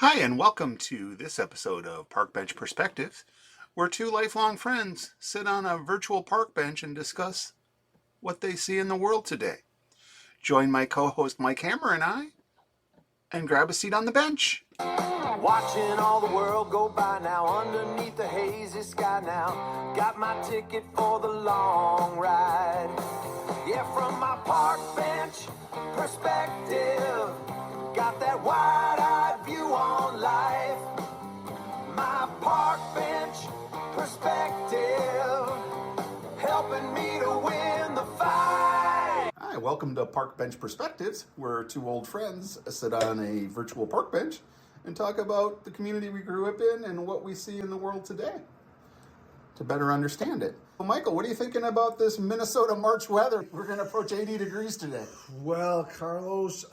Hi, and welcome to this episode of Park Bench Perspectives, where two lifelong friends sit on a virtual park bench and discuss what they see in the world today. Join my co-host Mike Hammer and I, and grab a seat on the bench. Watching all the world go by now, underneath the hazy sky now. Got my ticket for the long ride. Yeah, from my park bench perspective, got that wide-eyed view on life. My park bench perspective, helping me to win the fight. Hi, welcome to Park Bench Perspectives, where two old friends sit on a virtual park bench and talk about the community we grew up in and what we see in the world today to better understand it. Well, Michael, what are you thinking about this Minnesota March weather? We're going to approach 80 degrees today. Well, Carlos,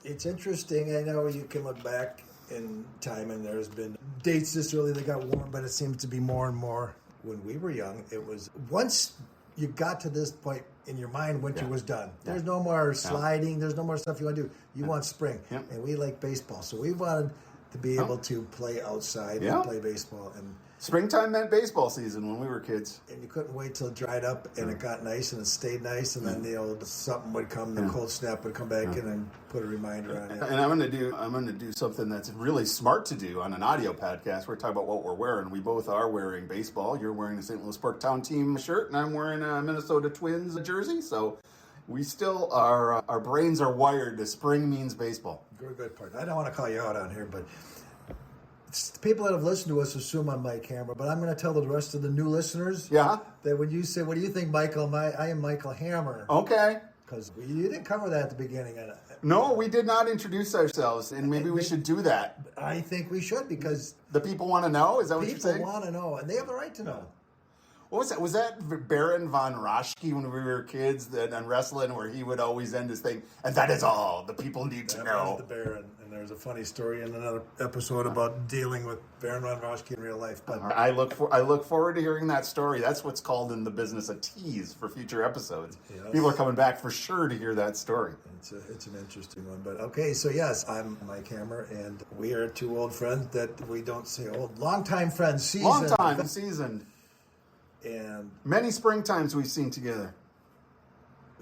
it's interesting. I know you can look back in time and there's been dates this early that got warm, but it seems to be more and more. When we were young, it was once you got to this point in your mind, winter was done. There's no more sliding. There's no more stuff you want to do. You want spring. And we like baseball. So we wanted to be able to play outside and play baseball. And springtime meant baseball season when we were kids. And you couldn't wait till it dried up and it got nice and it stayed nice. And then something would come, the cold snap would come back in and put a reminder on it. And I'm gonna do something that's really smart to do on an audio podcast. We're talking about what we're wearing. We both are wearing baseball. You're wearing a St. Louis Park Town team shirt, and I'm wearing a Minnesota Twins jersey. So we still are. Our brains are wired to spring means baseball. Good part. I don't want to call you out on here, but people that have listened to us assume I'm Mike Hammer, but I'm going to tell the rest of the new listeners that when you say, "What do you think, Michael?" I am Michael Hammer. Okay. Because you didn't cover that at the beginning. No, we did not introduce ourselves, and maybe we should do that. I think we should, because the people want to know. Is that what you're saying? People want to know, and they have the right to know. What was that? Was that Baron von Raschke when we were kids on wrestling, where he would always end his thing, and that is all the people need to know? That was the Baron, and there's a funny story in another episode about dealing with Baron von Raschke in real life. But I look forward to hearing that story. That's what's called in the business a tease for future episodes. Yes. People are coming back for sure to hear that story. It's an interesting one. But okay, so yes, I'm Mike Hammer, and we are two old friends that we don't say old, longtime friends, seasoned. Seasoned. And many springtimes we've seen together.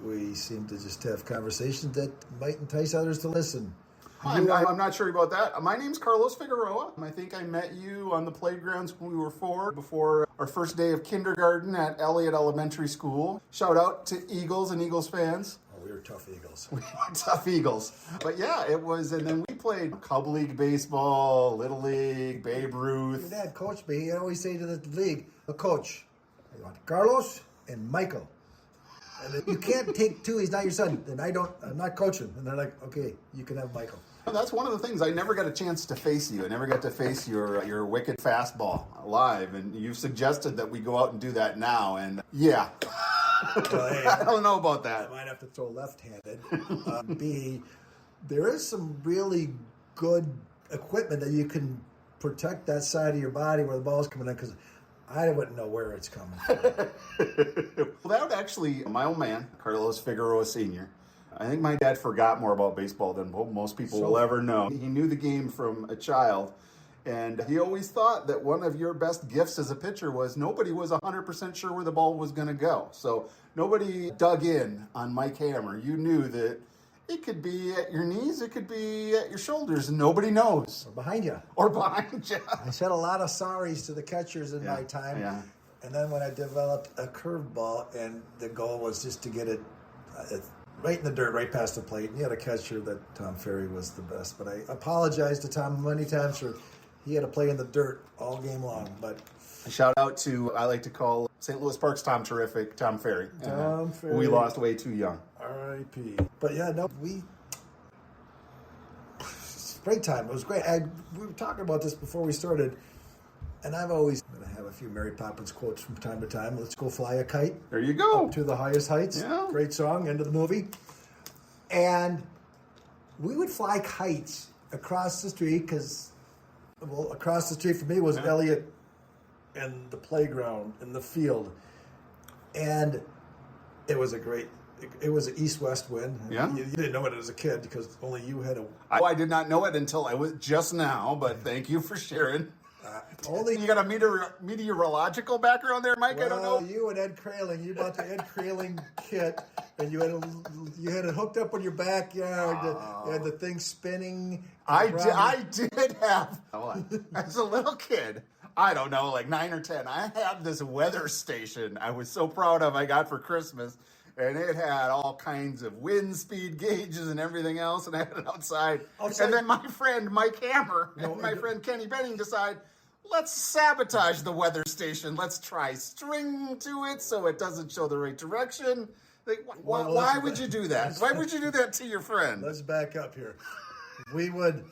We seem to just have conversations that might entice others to listen. I'm not sure about that. My name's Carlos Figueroa. I think I met you on the playgrounds when we were 4, before our first day of kindergarten at Elliott Elementary School. Shout out to Eagles and Eagles fans. Oh, we were tough Eagles. We were tough Eagles. But yeah, it was, and then we played Cub League baseball, Little League, Babe Ruth. Your dad coached me. He'd always say to the league, the coach, I want Carlos and Michael. And if you can't take two, he's not your son. Then I'm not coaching. And they're like, okay, you can have Michael. That's one of the things. I never got a chance to face you. I never got to face your wicked fastball live. And you've suggested that we go out and do that now. And yeah, well, hey, I don't know about that. I might have to throw left-handed. B, there is some really good equipment that you can protect that side of your body where the ball's coming in, because I wouldn't know where it's coming from. Well, that would actually, my old man, Carlos Figueroa Sr., I think my dad forgot more about baseball than most people will ever know. He knew the game from a child, and he always thought that one of your best gifts as a pitcher was nobody was 100% sure where the ball was going to go. So nobody dug in on Mike Hammer. You knew that it could be at your knees, it could be at your shoulders, and nobody knows. Or behind you. I said a lot of sorries to the catchers in my time. Yeah. And then when I developed a curveball, and the goal was just to get it right in the dirt, right past the plate. And he had a catcher that Tom Ferry was the best. But I apologized to Tom many times for he had to play in the dirt all game long. But a shout out to, I like to call St. Louis Park's Tom Terrific, Tom Ferry. Tom Ferry. We lost way too young. R.I.P. But yeah, no, springtime, it was great. We were talking about this before we started, and I'm going to have a few Mary Poppins quotes from time to time. Let's go fly a kite. There you go. Up to the highest heights. Yeah. Great song, end of the movie. And we would fly kites across the street, because, across the street from me was Elliott and the playground and the field. And it was a great it was an east-west wind. Yeah. You didn't know it as a kid because only you had a... I did not know it until I was just now, but thank you for sharing. Only You got a meteorological background there, Mike? I don't know. You and Ed Kraling, you bought the Ed Kraling kit, and you had it hooked up in your backyard. You had the thing spinning. I did have, as a little kid, I don't know, like 9 or 10, I had this weather station I was so proud of I got for Christmas. And it had all kinds of wind speed gauges and everything else, and I had it outside. And then my friend Mike Hammer and my friend Kenny Benning decide, let's sabotage the weather station. Let's try string to it so it doesn't show the right direction. Like, why would you do that? Why would you do that to your friend? Let's back up here. We would,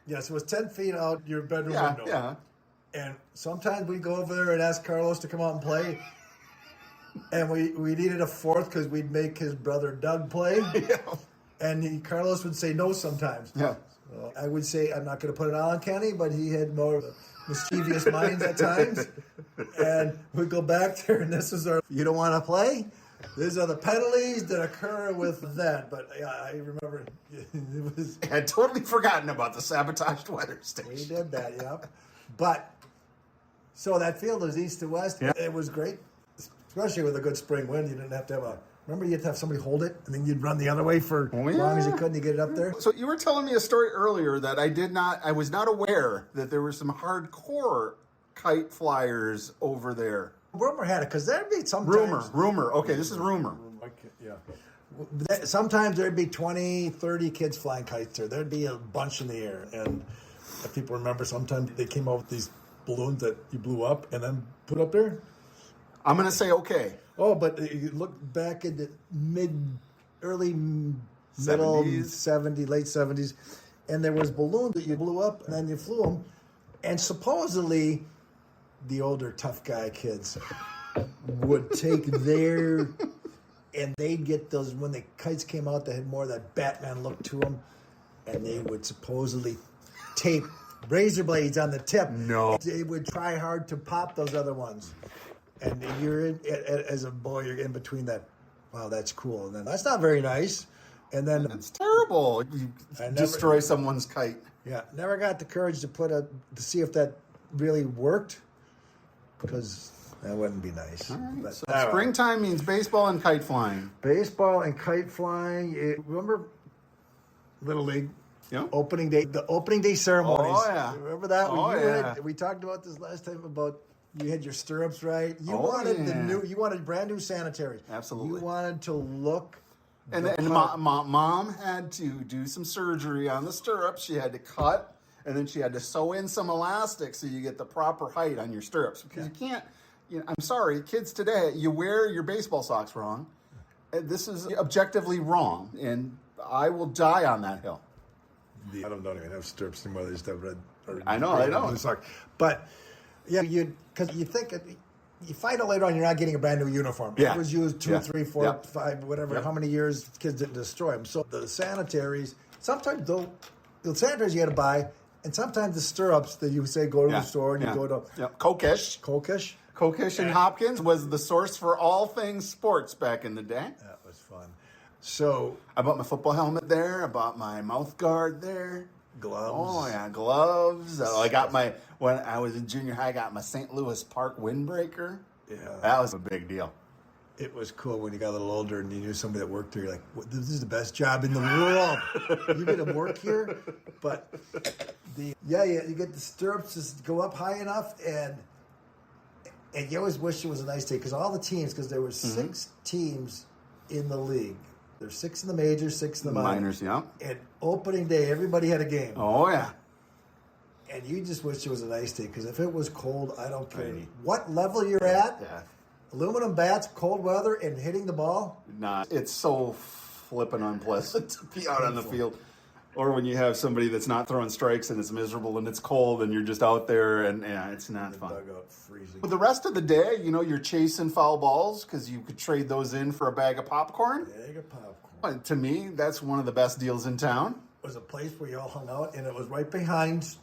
yes, it was 10 feet out your bedroom window. Yeah. And sometimes we'd go over there and ask Carlos to come out and play. And we needed a fourth because we'd make his brother Doug play. Yeah. And Carlos would say no sometimes. Yeah. So I would say, I'm not going to put it on Kenny, but he had more mischievous minds at times. And we'd go back there, and this is our, you don't want to play? These are the penalties that occur with that. But yeah, I remember it was... I had totally forgotten about the sabotaged weather station. We did that, yep. But, so that field was east to west. Yeah. It was great, especially with a good spring wind. You didn't have to have a... Remember, you had to have somebody hold it, and then you'd run the other way for as long as you could, and you get it up there? So you were telling me a story earlier that I was not aware that there were some hardcore kite flyers over there. Rumor had it, because there'd be sometimes... Rumor. Okay, this is rumor. Yeah. Sometimes there'd be 20, 30 kids flying kites there. There'd be a bunch in the air. And if people remember, sometimes they came out with these balloons that you blew up and then put up there. I'm going to say okay. Oh, but you look back at the early, middle 70s. late 70s, and there was balloons that you blew up, and then you flew them. And supposedly, the older tough guy kids would take their, and they'd get those, when the kites came out, they had more of that Batman look to them, and they would supposedly tape razor blades on the tip. No. They would try hard to pop those other ones. And you're in, as a boy, you're in between that. Wow, that's cool. And then that's not very nice. And then It's terrible. You destroy someone's kite. yeah, never got the courage to see if that really worked, because that wouldn't be nice. But, So springtime means baseball and kite flying. baseball and kite flying. Remember Little League? Yeah. Opening day, the opening day ceremonies. Oh, yeah. Remember that? Oh, yeah. We talked about this last time about you had your stirrups right. You Oh, wanted yeah. you wanted brand new sanitaries. Absolutely. You wanted to look. And the part. mom had to do some surgery on the stirrups. She had to cut, and then she had to sew in some elastic so you get the proper height on your stirrups. Because you can't, I'm sorry, kids today, you wear your baseball socks wrong. And this is objectively wrong, and I will die on that hill. I don't even have stirrups anymore. They just have red. I know. Blue sock. But yeah, because you think you find out later on you're not getting a brand new uniform. Yeah. It was used 2, Yeah. 3, 4, Yeah. 5, whatever. Yeah. How many years kids didn't destroy them? So the sanitaries sometimes though the sanitaries you had to buy, and sometimes the stirrups that you say go to the store and you go to Kokesh. Kokish. And Hopkins was the source for all things sports back in the day. That was fun. So I bought my football helmet there. I bought my mouth guard there. gloves. Oh yeah, gloves. I got when I was in junior high, I got my St. Louis Park windbreaker. Yeah. That was a big deal. It was cool when you got a little older and you knew somebody that worked there. You're like, this is the best job in the world. You get to work here. But you get the stirrups just go up high enough, and you always wish it was a nice day, because all the teams, because there were 6 teams in the league. There's 6 in the majors, 6 in the minors. Yeah. And opening day, everybody had a game. Oh yeah. And you just wish it was a nice day, because if it was cold, I don't care what level you're at. Yeah. Aluminum bats, cold weather, and hitting the ball. Nah, it's so flippin' unpleasant to be out on the field. Or when you have somebody that's not throwing strikes and it's miserable and it's cold and you're just out there and it's not fun. Dugout freezing. But the rest of the day, you're chasing foul balls because you could trade those in for a bag of popcorn. Bag of popcorn. To me, that's one of the best deals in town. It was a place where you all hung out, and it was right behind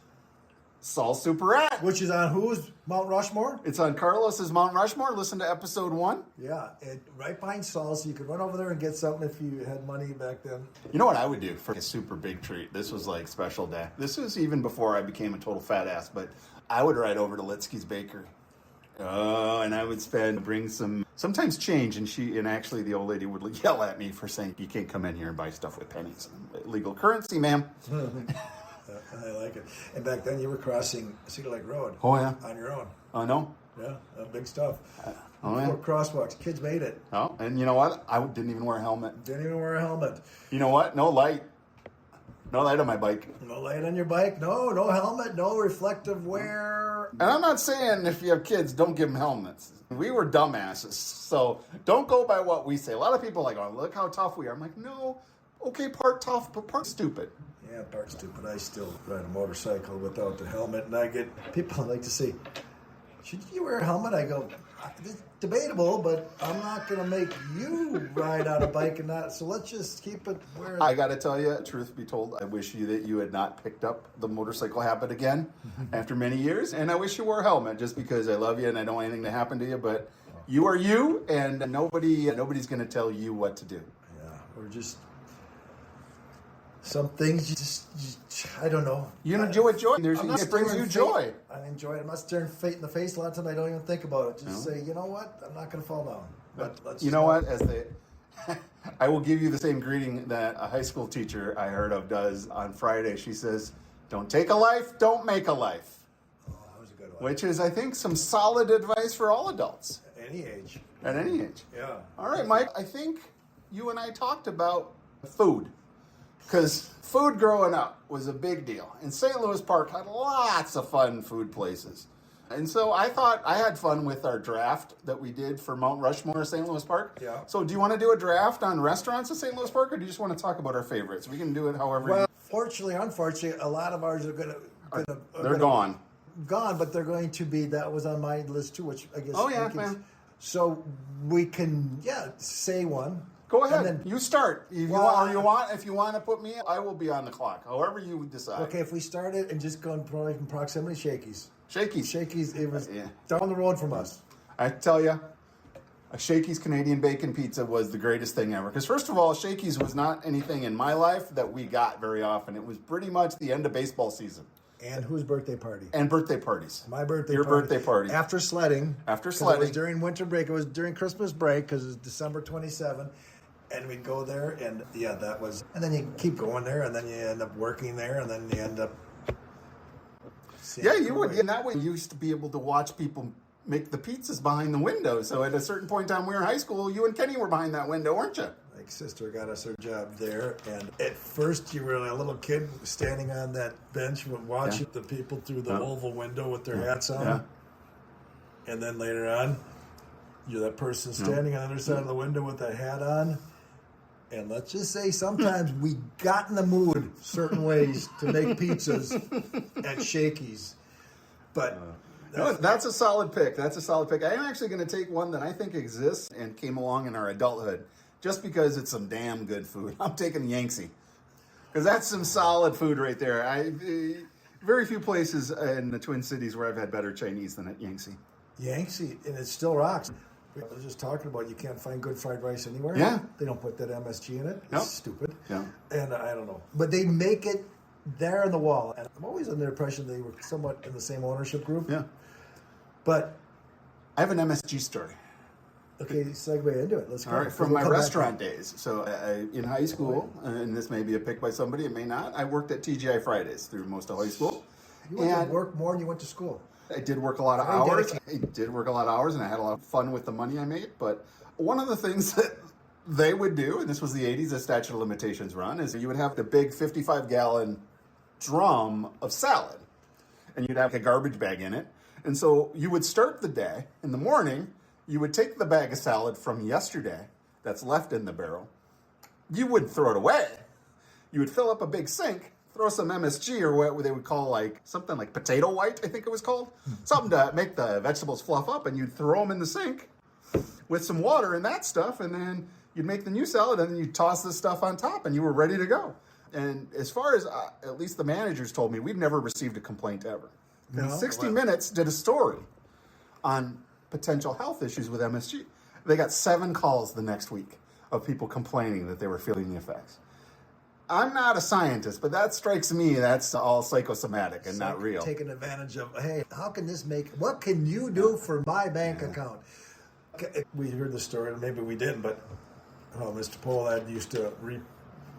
Saul Superette. Which is on whose Mount Rushmore? It's on Carlos's Mount Rushmore. Listen to episode 1. Yeah, right behind Saul, so you could run over there and get something if you had money back then. You know what I would do for a super big treat? This was like special day. This was even before I became a total fat ass, but I would ride over to Litsky's Bakery. Oh, and I would bring some, sometimes change, and actually the old lady would yell at me for saying, you can't come in here and buy stuff with pennies. Illegal currency, ma'am. I like it. And back then you were crossing Cedar Lake Road. Oh, yeah. On your own. I know. Yeah, big stuff. Oh, yeah. Crosswalks. Kids made it. Oh, and you know what? I didn't even wear a helmet. Didn't even wear a helmet. You know what? No light. No light on my bike. No light on your bike. No helmet. No reflective wear. And I'm not saying if you have kids, don't give them helmets. We were dumbasses. So don't go by what we say. A lot of people are like, oh, look how tough we are. I'm like, no. Okay, part tough, but part stupid. Yeah, part stupid. I still ride a motorcycle without the helmet, and I get people like to say, should you wear a helmet? I go, it's debatable, but I'm not going to make you ride on a bike and not, so let's just keep it where... I got to tell you, truth be told, I wish that you had not picked up the motorcycle habit again after many years, and I wish you wore a helmet just because I love you and I don't want anything to happen to you, but you are you, and nobody's going to tell you what to do. Yeah, we're just... Some things you just I don't know. You enjoy joy. It brings you joy. I enjoy it. I'm not staring fate in the face a lot of times. I don't even think about it. Just say, you know what? I'm not going to fall down. But let's. You know what? I will give you the same greeting that a high school teacher I heard of does on Friday. She says, "Don't take a life, don't make a life." Oh, that was a good one. Which is, I think, some solid advice for all adults. At any age. At any age. Yeah. All right, Mike. I think you and I talked about food. Because food growing up was a big deal. And St. Louis Park had lots of fun food places. And so I thought I had fun with our draft that we did for Mount Rushmore, St. Louis Park. Yeah. So do you want to do a draft on restaurants in St. Louis Park, or do you just want to talk about our favorites? We can do it however. Well, fortunately, unfortunately, a lot of ours are they're gone. Gone, but they're going to be, that was on my list too, which I guess. Oh, yeah, man. So we can, say one. Go ahead. Then, you start. If you want to put me, I will be on the clock. However you decide. Okay, if we started and just go probably from proximity, Shakey's. Shakey's. It was down the road from us. I tell you, a Shakey's Canadian bacon pizza was the greatest thing ever. Because first of all, Shakey's was not anything in my life that we got very often. It was pretty much the end of baseball season. And whose birthday party? And birthday parties. My birthday Your party. birthday party. After sledding. After sledding. It was during winter break. It was during Christmas break because it was December 27. And we'd go there, and that was... And then you keep going there, and then you end up working there, and then you end up... Yeah, you would. And that way you used to be able to watch people make the pizzas behind the window. So at a certain point in time, we were in high school, you and Kenny were behind that window, weren't you? Like sister got us her job there, and at first you were a little kid standing on that bench watching the people through the oval window with their hats on. Yeah. And then later on, you're that person standing on the other side of the window with that hat on. And let's just say sometimes we got in the mood certain ways to make pizzas at Shakey's. But that's a solid pick. That's a solid pick. I am actually going to take one that I think exists and came along in our adulthood just because it's some damn good food. I'm taking Yangtze because that's some solid food right there. Very few places in the Twin Cities where I've had better Chinese than at Yangtze. Yangtze, and it still rocks. I was just talking about you can't find good fried rice anywhere. Yeah. They don't put that MSG in it. It's Nope. stupid. Yeah. And I don't know. But they make it there on the wall. And I'm always under the impression they were somewhat in the same ownership group. Yeah. But I have an MSG story. okay, segue into it. Let's go. All right, from my restaurant days. So in high school, and this may be a pick by somebody, it may not, I worked at TGI Fridays through most of high school. You went to work more than you went to school. I did work a lot of hours. And I had a lot of fun with the money I made. But one of the things that they would do, and this was the 80s, the statute of limitations run, is you would have the big 55-gallon drum of salad. And you'd have a garbage bag in it. And so you would start the day in the morning. You would take the bag of salad from yesterday that's left in the barrel. You would throw it away. You would fill up a big sink, throw some MSG or what they would call something like potato white, I think it was called. Something to make the vegetables fluff up, and you'd throw them in the sink with some water and that stuff, and then you'd make the new salad, and then you'd toss this stuff on top, and you were ready to go. And as far as at least the managers told me, we've never received a complaint ever. No, 60 well- Minutes did a story on potential health issues with MSG. They got 7 calls the next week of people complaining that they were feeling the effects. I'm not a scientist, but that strikes me that's all psychosomatic and not real. Taking advantage of, hey, how can this what can you do for my bank account? We heard the story, maybe we didn't, but Mr. Polad used to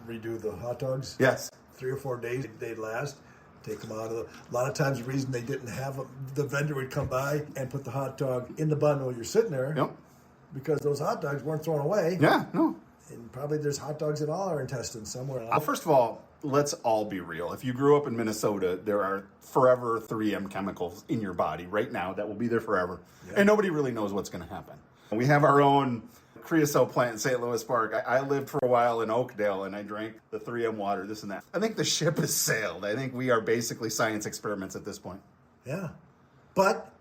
redo the hot dogs. Yes. 3 or 4 days they'd last. Take them out of a lot of times the reason they didn't have them, the vendor would come by and put the hot dog in the bun while you're sitting there. Yep. Because those hot dogs weren't thrown away. Yeah, no. And probably there's hot dogs in all our intestines somewhere. Well, first of all, let's all be real. If you grew up in Minnesota, there are forever 3M chemicals in your body right now that will be there forever. Yeah. And nobody really knows what's going to happen. We have our own creosote plant in St. Louis Park. I lived for a while in Oakdale, and I drank the 3M water, this and that. I think the ship has sailed. I think we are basically science experiments at this point. Yeah. But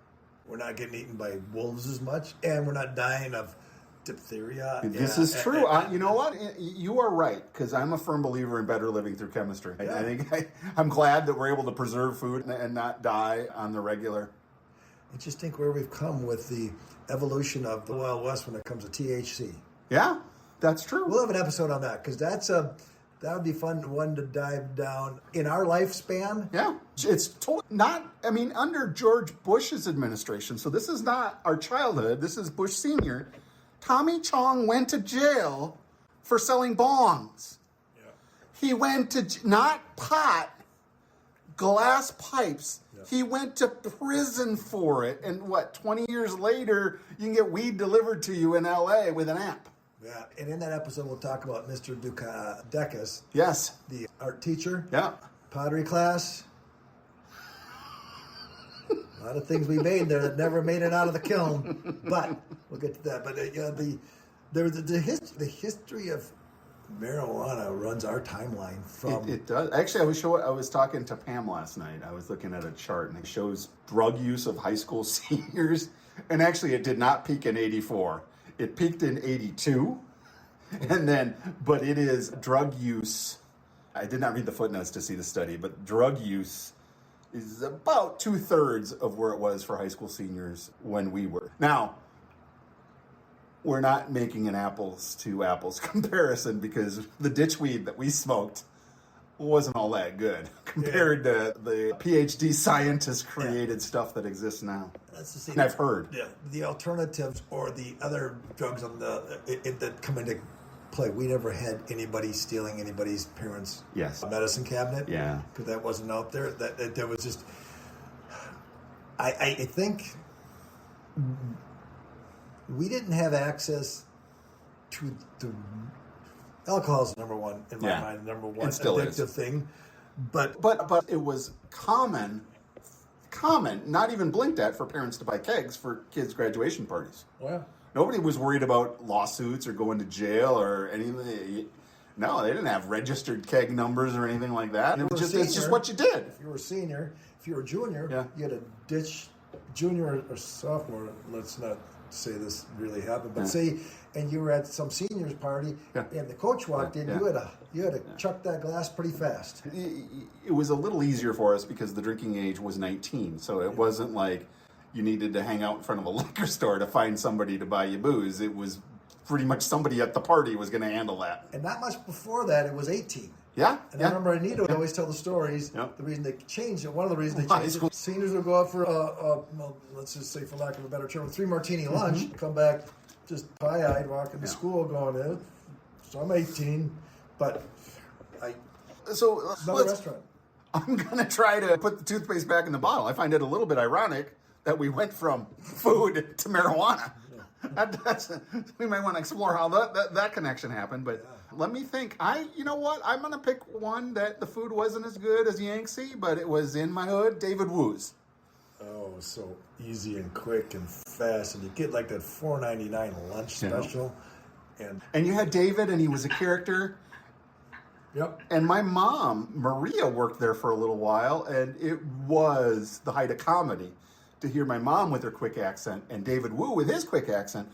we're not getting eaten by wolves as much, and we're not dying of diphtheria. This is true. You know what? You are right, because I'm a firm believer in better living through chemistry. Yeah. I think I'm glad that we're able to preserve food and not die on the regular. I just think where we've come with the evolution of the Wild West when it comes to THC. Yeah, that's true. We'll have an episode on that, because that would be fun one to dive down in our lifespan. Yeah, it's under George Bush's administration, so this is not our childhood, this is Bush Sr., Tommy Chong went to jail for selling bongs. Yeah. He went to, not pot, glass pipes. Yeah. He went to prison for it. And 20 years later, you can get weed delivered to you in L.A. with an app. Yeah, and in that episode, we'll talk about Mr. Decas. Yes. The art teacher. Yeah. Pottery class. A lot of things we made there that never made it out of the kiln, but we'll get to that. But the history of marijuana runs our timeline from. It does. Actually, I was talking to Pam last night. I was looking at a chart, and it shows drug use of high school seniors. And actually, it did not peak in '84. It peaked in '82, but it is drug use. I did not read the footnotes to see the study, but drug use is about 2/3 of where it was for high school seniors when we were. Now, we're not making an apples to apples comparison because the ditchweed that we smoked wasn't all that good compared to the PhD scientist created stuff that exists now. And I've heard. Yeah, the alternatives or the other drugs that come into play. We never had anybody stealing anybody's parents' medicine cabinet. Yeah. Because that wasn't out there. That there was just... I think we didn't have access to alcohol is number one in my mind, number one addictive thing. But it was common, not even blinked at for parents to buy kegs for kids' graduation parties. Well, nobody was worried about lawsuits or going to jail or anything. No, they didn't have registered keg numbers or anything like that. It's just what you did. If you were a senior, if you were a junior, you had to ditch junior or sophomore. Let's not say this really happened, but say, and you were at some seniors party, and the coach walked in, you had to chuck that glass pretty fast. It was a little easier for us because the drinking age was 19, so it wasn't like you needed to hang out in front of a liquor store to find somebody to buy you booze. It was pretty much somebody at the party was going to handle that. And not much before that, it was 18. Yeah. And I remember Anita would always tell the stories. Yep. The reason they changed it, one of the reasons they changed it, seniors would go out for, let's just say for lack of a better term, a 3-martini lunch, come back just pie-eyed, walking to school going, so I'm 18, but another restaurant. I'm going to try to put the toothpaste back in the bottle. I find it a little bit ironic that we went from food to marijuana. We might want to explore how that connection happened, but let me think. You know what? I'm going to pick one that the food wasn't as good as Yangtze, but it was in my hood, David Wu's. Oh, so easy and quick and fast, and you get like that $4.99 lunch special. And you had David, and he was a character. Yep. And my mom, Maria, worked there for a little while, and it was the height of comedy to hear my mom with her quick accent and David Wu with his quick accent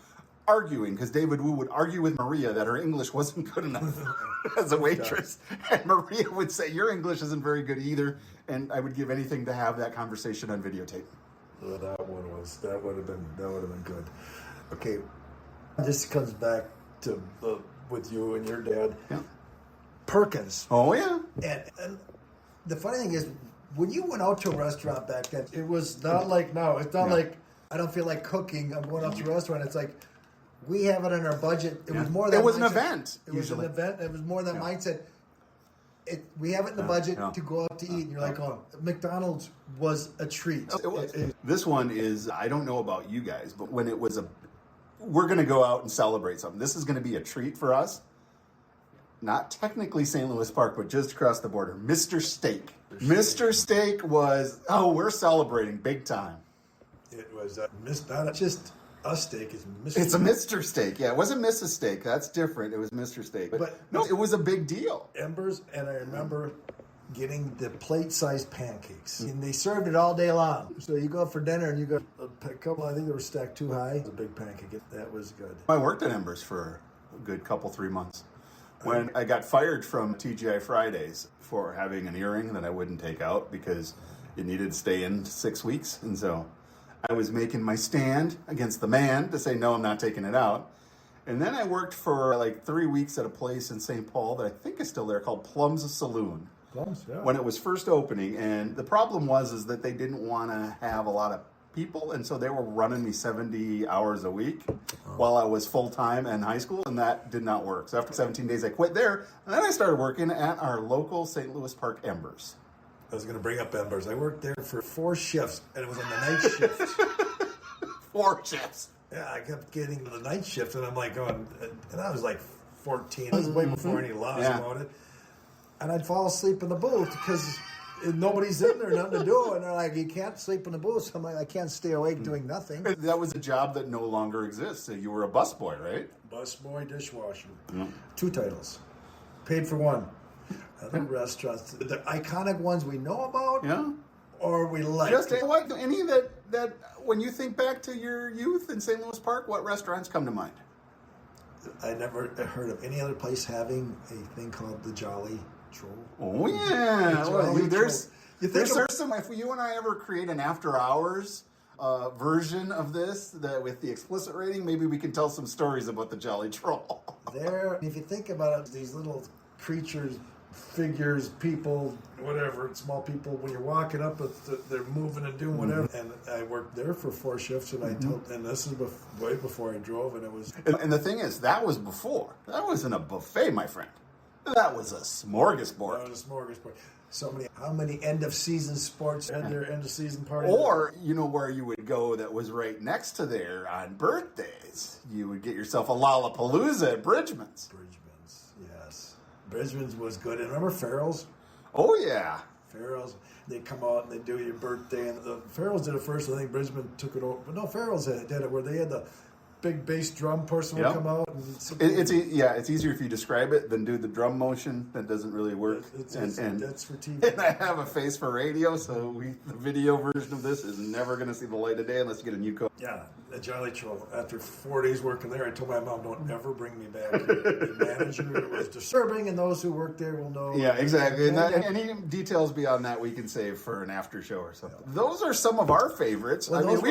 arguing, because David Wu would argue with Maria that her English wasn't good enough as a waitress. And Maria would say, your English isn't very good either. And I would give anything to have that conversation on videotape. Well, that would have been good. Okay, this comes back to with you and your dad. Yeah. Perkins. Oh, yeah. And the funny thing is, when you went out to a restaurant back then, it was not like now. It's not like, I don't feel like cooking, I'm going out to a restaurant. It's like, we have it in our budget. It was more that it was mindset. an event. It was an event. It was more that mindset. We have it in the budget to go out to eat. And you're like, oh, McDonald's was a treat. This one is, I don't know about you guys, but when it was we're going to go out and celebrate something. This is going to be a treat for us. Not technically St. Louis Park, but just across the border. Mr. Steak. Mr. Steak was, we're celebrating big time. It was not just a steak, it's Mr. It's a Mr. Steak. Yeah, it wasn't Mrs. Steak. That's different. It was Mr. Steak. But no, it was a big deal. Embers, and I remember getting the plate-sized pancakes. And they served it all day long. So you go for dinner and you go a couple, I think they were stacked too high. It was a big pancake. That was good. I worked at Embers for a good 3 months. When I got fired from TGI Fridays for having an earring that I wouldn't take out because it needed to stay in 6 weeks. And so I was making my stand against the man to say, no, I'm not taking it out. And then I worked for like 3 weeks at a place in St. Paul that I think is still there called Plum's Saloon. Plums, yeah. When it was first opening. And the problem was that they didn't want to have a lot of people. And so they were running me 70 hours a week while I was full-time in high school. And that did not work. So after 17 days, I quit there. And then I started working at our local St. Louis Park Embers. I was going to bring up Embers. I worked there for 4 shifts, and it was on the night shift. 4 shifts. Yeah, I kept getting to the night shift, and I'm like going, and I was like 14. I was way before any laws about it. And I'd fall asleep in the booth because nobody's in there, nothing to do. And they're like, you can't sleep in the booth. So I'm like, I can't stay awake doing nothing. That was a job that no longer exists. So you were a busboy, right? Busboy, dishwasher. 2 titles. Paid for 1. Other restaurants, the iconic ones we know about, or we like. Just what any that when you think back to your youth in St. Louis Park, what restaurants come to mind? I never heard of any other place having a thing called the Jolly Troll. Oh yeah, there's some. If you and I ever create an after hours version of this that with the explicit rating, maybe we can tell some stories about the Jolly Troll. There, if you think about it, these little creatures, figures, people, whatever, small people, when you're walking up, they're moving and doing whatever. And I worked there for 4 shifts, and and this is way before I drove, and it was. And the thing is, that was before. That wasn't a buffet, my friend. That was a smorgasbord. That was a smorgasbord. How many end of season sports had their end of season party? Or, you know where you would go that was right next to there on birthdays? You would get yourself a Lollapalooza at Bridgeman's. Yes. Bridgeman's was good. And remember Farrell's? Oh, yeah. Farrell's, they come out and they do your birthday. And the Farrell's did it first. I think Bridgeman took it over. But no, Farrell's did it where they had the big bass drum person would come out. And it's easier if you describe it than do the drum motion. That doesn't really work. And that's for TV. And I have a face for radio, so the video version of this is never going to see the light of day unless you get a new code. Yeah, the Jolly Troll. After 4 days working there, I told my mom, don't ever bring me back. The manager was disturbing, and those who work there will know. Yeah, exactly. And any details beyond that we can save for an after show or something. Those are some of our favorites. Well, I mean,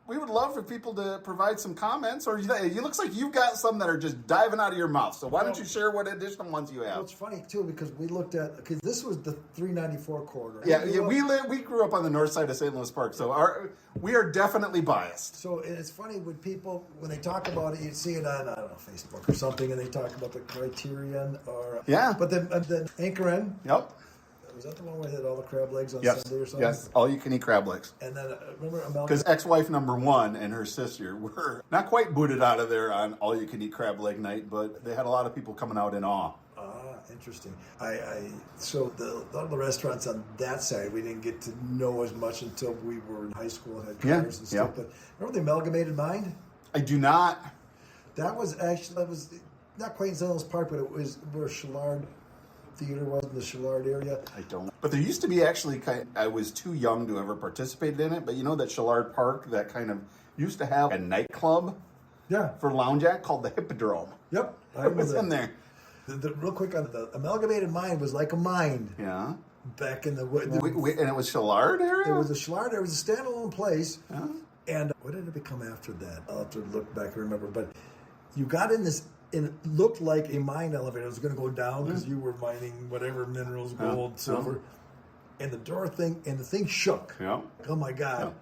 we would love for people to provide some comments, or it looks like you've got some that are just diving out of your mouth. So why don't you share what additional ones you have? Well, it's funny too because we looked at this was the 394 corridor. Yeah, we grew up on the north side of St. Louis Park, so we are definitely biased. So it's funny when people they talk about it, you see it on Facebook or something, and they talk about the Criterion or but then Anchor Inn. Yep. Was that the one where they had all the crab legs on Sunday or something? Yes, all you can eat crab legs. And then remember because ex-wife number 1 and her sister were not quite booted out of there on all you can eat crab leg night, but they had a lot of people coming out in awe. Interesting. So a lot of the restaurants on that side we didn't get to know as much until we were in high school and had cars and stuff. But remember the Amalgamated Mind? I do not. That was not quite in St. Louis Park, but it was where Shillard Theater was in the Shillard area. I don't. But there used to be actually I was too young to ever participate in it, but you know that Shillard Park that kind of used to have a nightclub Yeah. for Lounge Act called the Hippodrome. Yep. I It remember was that. in there. Real quick on the amalgamated mine was like a mine Yeah. back in the And it was Shillard area? It was a Schlard. It was a standalone place. Yeah. And what did it become after that? I'll have to look back and remember. But you got in this, and it looked like a mine elevator. It was going to go down because you were mining whatever minerals, gold, silver. And the thing shook. Yeah. Oh my God.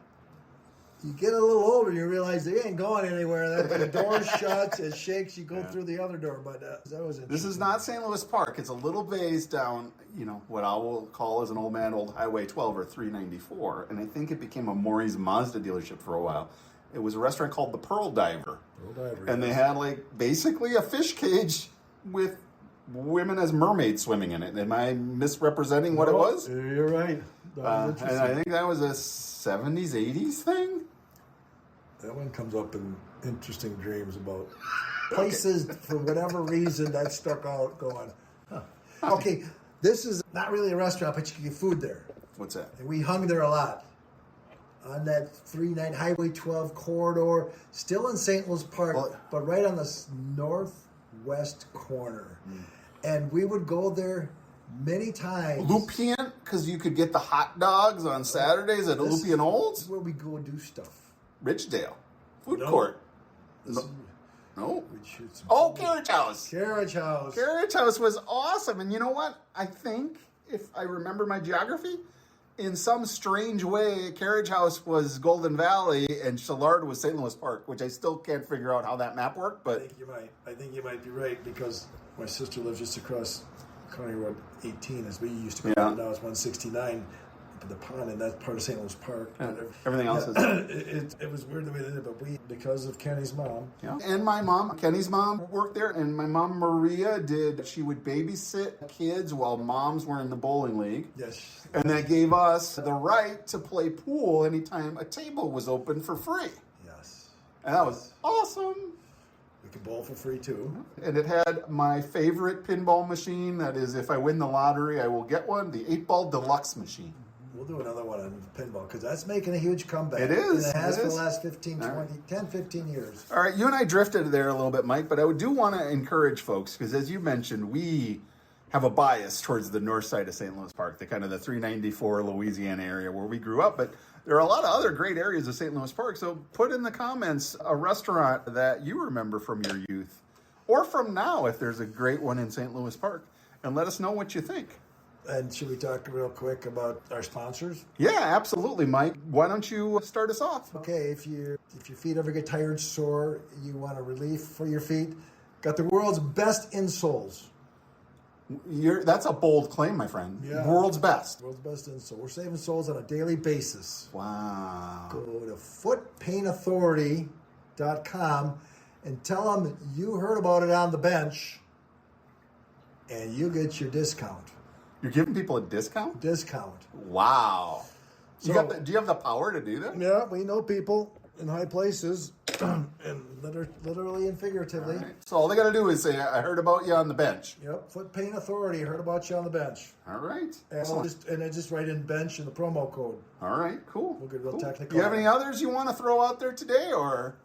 You get a little older, you realize they ain't going anywhere. The door shuts, it shakes, you go through the other door. But that was interesting. This is not St. Louis Park. It's a little ways down, what I will call as an old Highway 12 or 394. And I think it became a Maury's Mazda dealership for a while. It was a restaurant called the Pearl Diver. And they had basically a fish cage with women as mermaids swimming in it. Am I misrepresenting what it was? You're right. And I think that was a 70s, 80s thing. That one comes up in interesting dreams about places for whatever reason that stuck out going, huh. Okay, this is not really a restaurant, but you can get food there. What's that? And we hung there a lot. On that 39 Highway 12 corridor, still in St. Louis Park, but right on the northwest corner. And we would go there many times. Lupien, because you could get the hot dogs on Saturdays at Lupien Olds? This is where we go do stuff. Richdale. Food No. court. This is- No. we'd shoot some Carriage House. Carriage House. Carriage House was awesome. And you know what? I think, if I remember my geography, in some strange way, Carriage House was Golden Valley and Shillard was St. Louis Park, which I still can't figure out how that map worked. But I think you might be right because my sister lives just across County Road 18, as we used to call it. Now it's 169. The pond, and that's part of St. Louis Park. everything else is. It was weird the way they did it, but because of Kenny's mom. Yeah. And my mom, Kenny's mom, worked there, and my mom, Maria, she would babysit kids while moms were in the bowling league. Yes. And that gave us the right to play pool anytime a table was open for free. Yes. And that was awesome. We could bowl for free, too. And it had my favorite pinball machine. That is, if I win the lottery, I will get one, the 8-ball deluxe machine. We'll do another one on pinball because that's making a huge comeback. It is. And it has for the last 15 years. All right, you and I drifted there a little bit, Mike, but I do want to encourage folks because, as you mentioned, we have a bias towards the north side of St. Louis Park, the 394 Louisiana area where we grew up. But there are a lot of other great areas of St. Louis Park. So put in the comments a restaurant that you remember from your youth or from now if there's a great one in St. Louis Park, and let us know what you think. And should we talk real quick about our sponsors? Yeah, absolutely, Mike. Why don't you start us off? Okay, if your feet ever get tired, sore, you want a relief for your feet, got the world's best insoles. That's a bold claim, my friend. Yeah. World's best. World's best insole. We're saving soles on a daily basis. Wow. Go to footpainauthority.com and tell them you heard about it on the bench, and you get your discount. You're giving people a discount? Discount. Wow. So, do you have the power to do that? Yeah, we know people in high places, and literally and figuratively. All right. So all they got to do is say, I heard about you on the bench. Yep, Foot Pain Authority, heard about you on the bench. All right. And I just write in bench in the promo code. All right, cool. We'll get real technical. Do you have any others you want to throw out there today, or?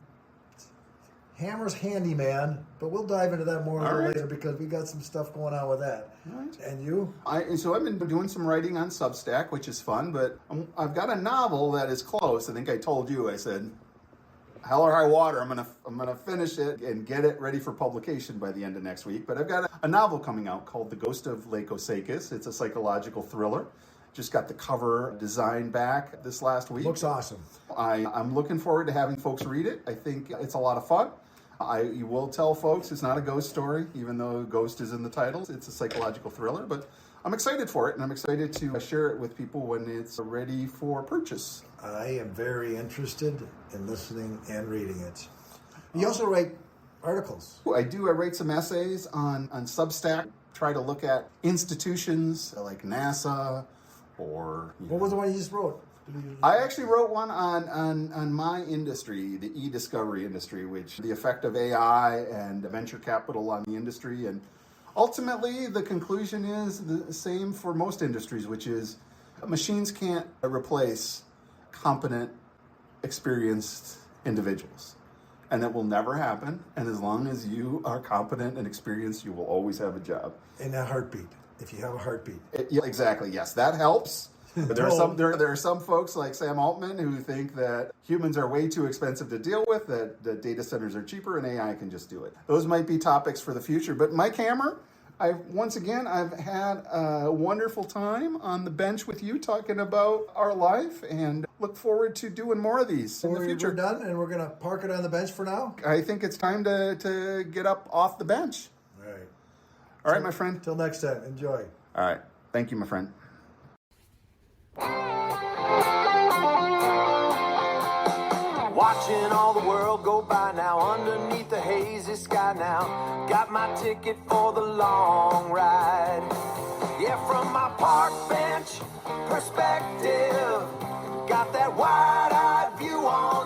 Hammer's handyman, but we'll dive into that more a little later because we got some stuff going on with that. All right. And you? So I've been doing some writing on Substack, which is fun, but I've got a novel that is close. I think I told you, I said, hell or high water, I'm gonna finish it and get it ready for publication by the end of next week. But I've got a novel coming out called The Ghost of Lake Osakis. It's a psychological thriller. Just got the cover design back this last week. Looks awesome. I'm looking forward to having folks read it. I think it's a lot of fun. I will tell folks it's not a ghost story, even though ghost is in the title. It's a psychological thriller, but I'm excited for it, and I'm excited to share it with people when it's ready for purchase. I am very interested in listening and reading it. You also write articles. I do. I write some essays on Substack, try to look at institutions like NASA or... What was the one you just wrote? I actually wrote one on my industry, the e-discovery industry, which the effect of AI and venture capital on the industry. And ultimately, the conclusion is the same for most industries, which is machines can't replace competent, experienced individuals. and that will never happen. And as long as you are competent and experienced, you will always have a job. And a heartbeat, if you have a heartbeat. Yeah, exactly. Yes, that helps. But there are some folks like Sam Altman who think that humans are way too expensive to deal with, that data centers are cheaper and AI can just do it. Those might be topics for the future. But Mike Hammer, I've had a wonderful time on the bench with you talking about our life, and look forward to doing more of these in the future. We're done, and we're going to park it on the bench for now? I think it's time to get up off the bench. All right, my friend. Till next time. Enjoy. All right. Thank you, my friend. Watching all the world go by now underneath the hazy sky now. Got my ticket for the long ride. Yeah, from my park bench perspective, got that wide-eyed view on